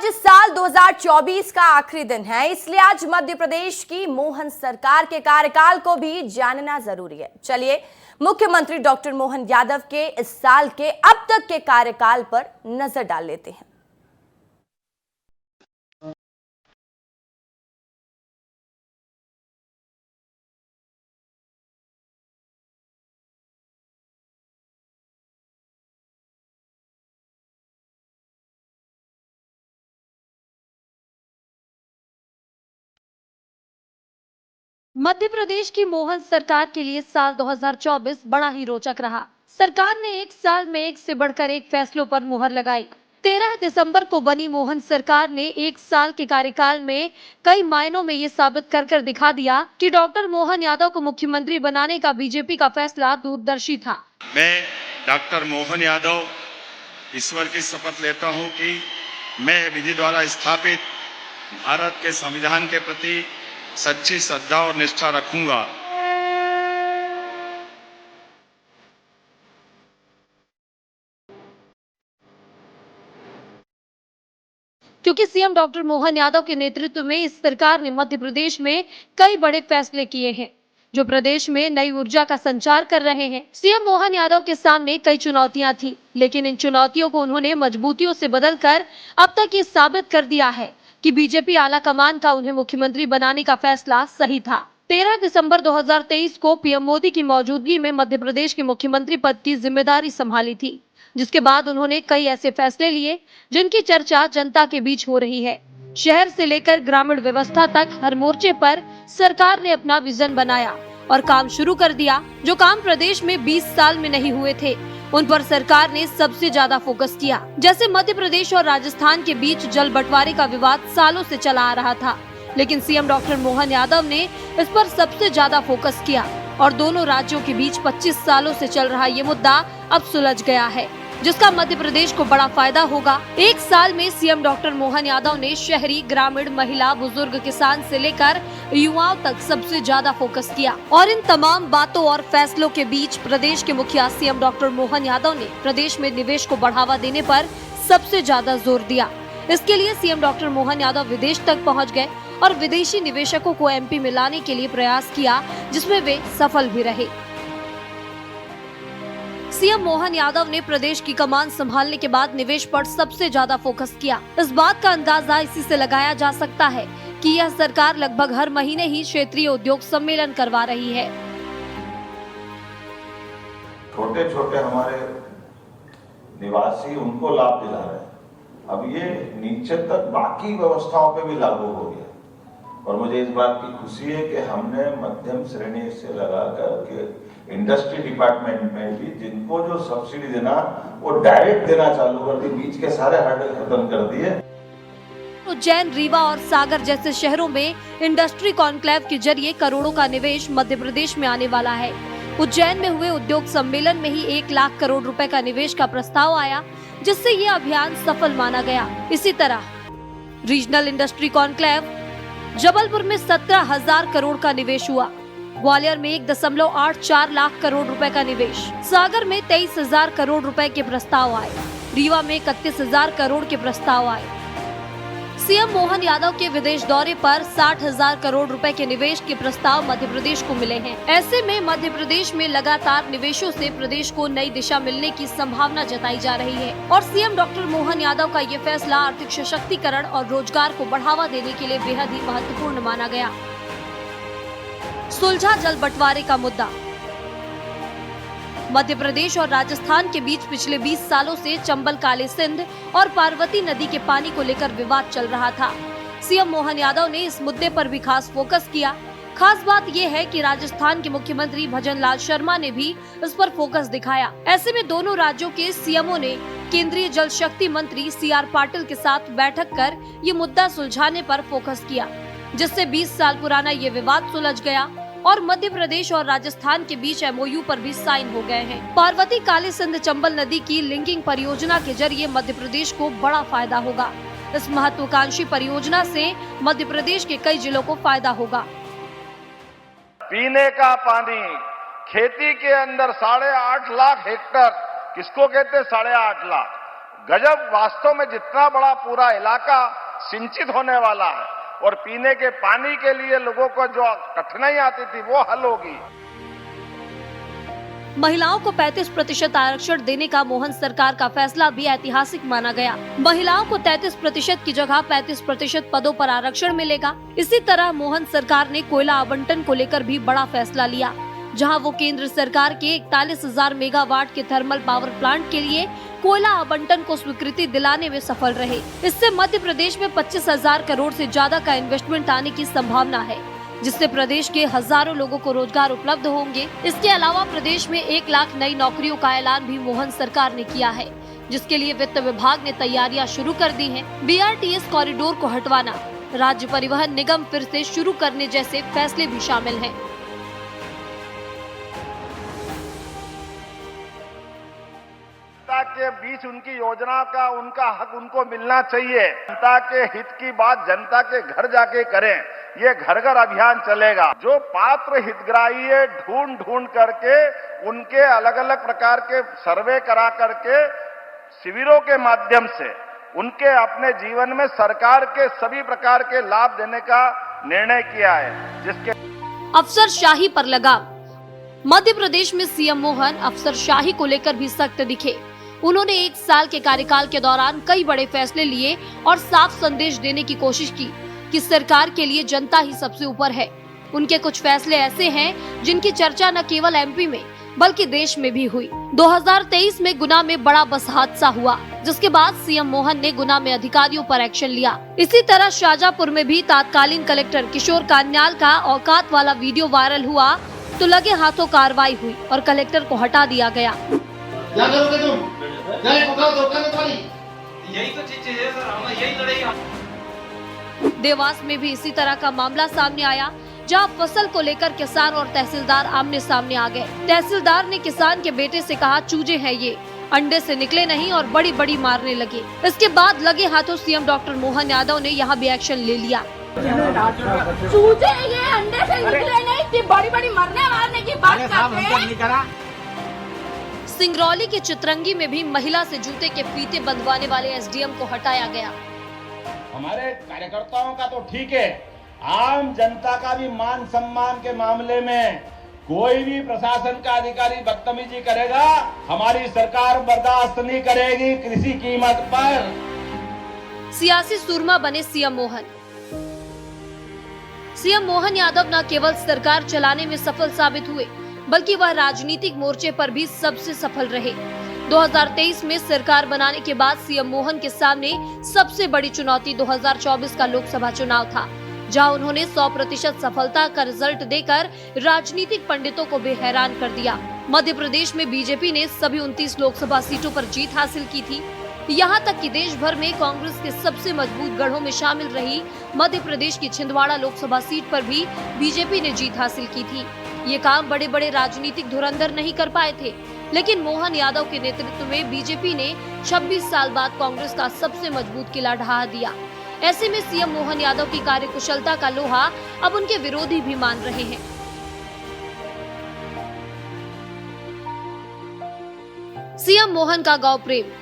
इस साल 2024 का आखिरी दिन है, इसलिए आज मध्य प्रदेश की मोहन सरकार के कार्यकाल को भी जानना जरूरी है। चलिए मुख्यमंत्री डॉक्टर मोहन यादव के इस साल के अब तक के कार्यकाल पर नजर डाल लेते हैं। मध्य प्रदेश की मोहन सरकार के लिए साल 2024 बड़ा ही रोचक रहा। सरकार ने एक साल में एक से बढ़कर एक फैसलों पर मुहर लगाई। 13 दिसंबर को बनी मोहन सरकार ने एक साल के कार्यकाल में कई मायनों में ये साबित कर दिखा दिया कि डॉक्टर मोहन यादव को मुख्यमंत्री बनाने का बीजेपी का फैसला दूरदर्शी था। मैं डॉक्टर मोहन यादव ईश्वर की शपथ लेता हूं कि मैं विधि द्वारा स्थापित भारत के संविधान के प्रति सच्ची श्रद्धा और निष्ठा रखूंगा। क्योंकि सीएम डॉक्टर मोहन यादव के नेतृत्व में इस सरकार ने मध्य प्रदेश में कई बड़े फैसले किए हैं, जो प्रदेश में नई ऊर्जा का संचार कर रहे हैं। सीएम मोहन यादव के सामने कई चुनौतियां थी, लेकिन इन चुनौतियों को उन्होंने मजबूतियों से बदलकर अब तक ये साबित कर दिया है कि बीजेपी आला कमान का उन्हें मुख्यमंत्री बनाने का फैसला सही था। 13 दिसंबर 2023 को पीएम मोदी की मौजूदगी में मध्य प्रदेश के मुख्यमंत्री पद की जिम्मेदारी संभाली थी, जिसके बाद उन्होंने कई ऐसे फैसले लिए जिनकी चर्चा जनता के बीच हो रही है। शहर से लेकर ग्रामीण व्यवस्था तक हर मोर्चे पर सरकार ने अपना विजन बनाया और काम शुरू कर दिया। जो काम प्रदेश में 20 साल में नहीं हुए थे, उन पर सरकार ने सबसे ज्यादा फोकस किया। जैसे मध्य प्रदेश और राजस्थान के बीच जल बंटवारे का विवाद सालों से चला आ रहा था, लेकिन सीएम डॉक्टर मोहन यादव ने इस पर सबसे ज्यादा फोकस किया और दोनों राज्यों के बीच 25 सालों से चल रहा ये मुद्दा अब सुलझ गया है, जिसका मध्य प्रदेश को बड़ा फायदा होगा। एक साल में सीएम डॉक्टर मोहन यादव ने शहरी, ग्रामीण, महिला, बुजुर्ग, किसान से लेकर युवाओं तक सबसे ज्यादा फोकस किया और इन तमाम बातों और फैसलों के बीच प्रदेश के मुखिया सीएम डॉक्टर मोहन यादव ने प्रदेश में निवेश को बढ़ावा देने पर सबसे ज्यादा जोर दिया। इसके लिए सीएम डॉक्टर मोहन यादव विदेश तक पहुँच गए और विदेशी निवेशकों को एमपी में लाने के लिए प्रयास किया, जिसमें वे सफल भी रहे। सीएम मोहन यादव ने प्रदेश की कमान संभालने के बाद निवेश पर सबसे ज्यादा फोकस किया। इस बात का अंदाजा इसी से लगाया जा सकता है कि यह सरकार लगभग हर महीने ही क्षेत्रीय उद्योग सम्मेलन करवा रही है। छोटे छोटे हमारे निवासी उनको लाभ दिला रहे हैं। अब ये नीचे तक बाकी व्यवस्थाओं पे भी लागू हो गया और मुझे इस बात की खुशी है कि हमने मध्यम श्रेणी से लगाकर के इंडस्ट्री डिपार्टमेंट में भी जिनको जो सब्सिडी देना वो डायरेक्ट देना चालू कर दी, बीच के सारे हर्डल खत्म कर दिए। उज्जैन, रीवा और सागर जैसे शहरों में इंडस्ट्री कॉन्क्लेव के जरिए करोड़ों का निवेश मध्य प्रदेश में आने वाला है। उज्जैन में हुए उद्योग सम्मेलन में ही 1 लाख करोड़ रुपए का निवेश का प्रस्ताव आया, जिससे ये अभियान सफल माना गया। इसी तरह रीजनल इंडस्ट्री कॉन्क्लेव जबलपुर में 17,000 करोड़ का निवेश हुआ, ग्वालियर में 1.84 लाख करोड़ रुपए का निवेश, सागर में 23,000 करोड़ रुपए के प्रस्ताव आए, रीवा में 31,000 करोड़ के प्रस्ताव आए। सीएम मोहन यादव के विदेश दौरे पर 60,000 करोड़ रुपए के निवेश के प्रस्ताव मध्य प्रदेश को मिले हैं। ऐसे में मध्य प्रदेश में लगातार निवेशों से प्रदेश को नई दिशा मिलने की संभावना जताई जा रही है और सीएम डॉक्टर मोहन यादव का ये फैसला आर्थिक सशक्तिकरण और रोजगार को बढ़ावा देने के लिए बेहद ही महत्वपूर्ण माना गया। सुलझा जल बंटवारे का मुद्दा। मध्य प्रदेश और राजस्थान के बीच पिछले 20 सालों से चंबल, काली सिंध और पार्वती नदी के पानी को लेकर विवाद चल रहा था। सीएम मोहन यादव ने इस मुद्दे पर भी खास फोकस किया। खास बात यह है कि राजस्थान के मुख्यमंत्री भजन लाल शर्मा ने भी इस पर फोकस दिखाया। ऐसे में दोनों राज्यों के सीएमओ ने केंद्रीय जल शक्ति मंत्री सीआर पाटिल के साथ बैठक कर ये मुद्दा सुलझाने पर फोकस किया, जिससे 20 साल पुराना ये विवाद सुलझ गया और मध्य प्रदेश और राजस्थान के बीच एमओयू पर भी साइन हो गए हैं। पार्वती, काली सिंध, चंबल नदी की लिंकिंग परियोजना के जरिए मध्य प्रदेश को बड़ा फायदा होगा। इस महत्वाकांक्षी परियोजना से मध्य प्रदेश के कई जिलों को फायदा होगा। पीने का पानी खेती के अंदर 8.5 लाख हेक्टर, किसको कहते हैं 8.5 लाख, गजब वास्तव में जितना बड़ा पूरा इलाका सिंचित होने वाला है और पीने के पानी के लिए लोगों को जो कठिनाई आती थी वो हल होगी। महिलाओं को 35% आरक्षण देने का मोहन सरकार का फैसला भी ऐतिहासिक माना गया। महिलाओं को 33% की जगह 35% पदों पर आरक्षण मिलेगा। इसी तरह मोहन सरकार ने कोयला आवंटन को लेकर भी बड़ा फैसला लिया, जहां वो केंद्र सरकार के 41,000 मेगावाट के थर्मल पावर प्लांट के लिए कोयला आवंटन को स्वीकृति दिलाने में सफल रहे। इससे मध्य प्रदेश में 25,000 करोड़ से ज्यादा का इन्वेस्टमेंट आने की संभावना है, जिससे प्रदेश के हजारों लोगों को रोजगार उपलब्ध होंगे। इसके अलावा प्रदेश में 1 लाख नई नौकरियों का ऐलान भी मोहन सरकार ने किया है, जिसके लिए वित्त विभाग ने तैयारियां शुरू कर दी हैं। BRTS कॉरिडोर को हटवाना, राज्य परिवहन निगम फिर से शुरू करने जैसे फैसले भी शामिल हैं। जनता के बीच उनकी योजना का उनका हक उनको मिलना चाहिए। जनता के हित की बात जनता के घर जाके करें, ये घर घर अभियान चलेगा। जो पात्र हितग्राही है ढूंढ करके उनके अलग अलग प्रकार के सर्वे करा करके शिविरों के माध्यम से उनके अपने जीवन में सरकार के सभी प्रकार के लाभ देने का निर्णय किया है, जिसके अफसरशाही पर लगाम। मध्य प्रदेश में सीएम मोहन अफसरशाही को लेकर भी सख्त दिखे। उन्होंने 1 साल के कार्यकाल के दौरान कई बड़े फैसले लिए और साफ संदेश देने की कोशिश की कि सरकार के लिए जनता ही सबसे ऊपर है। उनके कुछ फैसले ऐसे हैं जिनकी चर्चा न केवल MP में बल्कि देश में भी हुई। 2023 में गुना में बड़ा बस हादसा हुआ, जिसके बाद सीएम मोहन ने गुना में अधिकारियों पर एक्शन लिया। इसी तरह शाहजहांपुर में भी तत्कालीन कलेक्टर किशोर कान्याल का औकात वाला वीडियो वायरल हुआ तो लगे हाथों कार्रवाई हुई और कलेक्टर को हटा दिया गया। क्या करोगे तुम? यही तो चीज है सर, हम यही लड़ाई। देवास में भी इसी तरह का मामला सामने आया, जहां फसल को लेकर किसान और तहसीलदार आमने सामने आ गए। तहसीलदार ने किसान के बेटे से कहा, चूजे हैं ये, अंडे से निकले नहीं, और बड़ी बड़ी मारने लगे। इसके बाद लगे हाथों सीएम डॉक्टर मोहन यादव ने यहाँ भी एक्शन ले लिया। चूजे ये अंडे से निकले नहीं, कि बड़ी बड़ी मरने मारने की बात करते हैं। सिंगरौली के चितरंगी में भी महिला से जूते के फीते बंधवाने वाले SDM को हटाया गया। हमारे कार्यकर्ताओं का तो ठीक है, आम जनता का भी मान सम्मान के मामले में कोई भी प्रशासन का अधिकारी बदतमीजी करेगा, हमारी सरकार बर्दाश्त नहीं करेगी किसी कीमत पर। सियासी सूरमा बने सीएम मोहन। सीएम मोहन यादव न केवल सरकार चलाने में सफल साबित हुए, बल्कि वह राजनीतिक मोर्चे पर भी सबसे सफल रहे। 2023 में सरकार बनाने के बाद सीएम मोहन के सामने सबसे बड़ी चुनौती 2024 का लोकसभा चुनाव था, जहां उन्होंने 100% सफलता का रिजल्ट देकर राजनीतिक पंडितों को बेहैरान कर दिया। मध्य प्रदेश में बीजेपी ने सभी 29 लोकसभा सीटों पर जीत हासिल की थी। यहाँ तक कि देश भर में कांग्रेस के सबसे मजबूत गढ़ों में शामिल रही मध्य प्रदेश की छिंदवाड़ा लोकसभा सीट पर भी बीजेपी ने जीत हासिल की थी। ये काम बड़े बड़े राजनीतिक धुरंधर नहीं कर पाए थे, लेकिन मोहन यादव के नेतृत्व में बीजेपी ने 26 साल बाद कांग्रेस का सबसे मजबूत किला ढहा दिया। ऐसे में सीएम मोहन यादव की कार्यकुशलता का लोहा अब उनके विरोधी भी मान रहे हैं। सीएम मोहन का गौ प्रेम।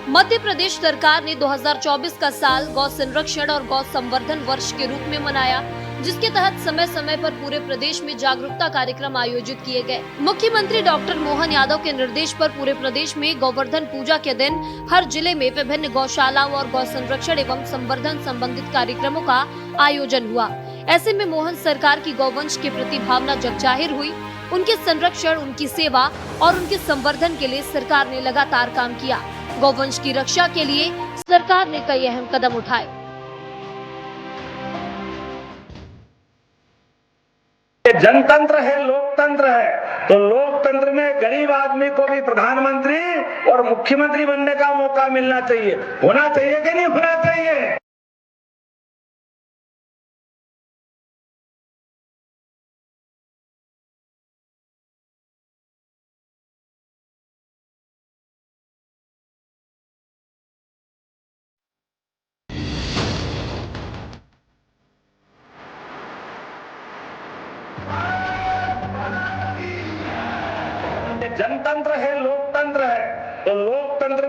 मध्य प्रदेश सरकार ने 2024 का साल गौ संरक्षण और गौ संवर्धन वर्ष के रूप में मनाया, जिसके तहत समय समय पर पूरे प्रदेश में जागरूकता कार्यक्रम आयोजित किए गए। मुख्यमंत्री डॉक्टर मोहन यादव के निर्देश पर पूरे प्रदेश में गोवर्धन पूजा के दिन हर जिले में विभिन्न गौशालाओं और गौ संरक्षण एवं संवर्धन संबंधित कार्यक्रमों का आयोजन हुआ। ऐसे में मोहन सरकार की गौवंश के प्रति भावना जग जाहिर हुई। उनके संरक्षण, उनकी सेवा और उनके संवर्धन के लिए सरकार ने लगातार काम किया। गौवंश की रक्षा के लिए सरकार ने कई अहम कदम उठाए। जनतंत्र है, लोकतंत्र है, तो लोकतंत्र में गरीब आदमी को भी प्रधानमंत्री और मुख्यमंत्री बनने का मौका मिलना चाहिए। होना चाहिए कि नहीं होना चाहिए? जनतंत्र है, लोकतंत्र है, तो लोकतंत्र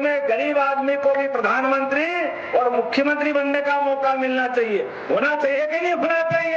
गरीब आदमी को भी प्रधानमंत्री और मुख्यमंत्री बनने का मौका मिलना चाहिए। होना चाहिए कि नहीं होना चाहिए?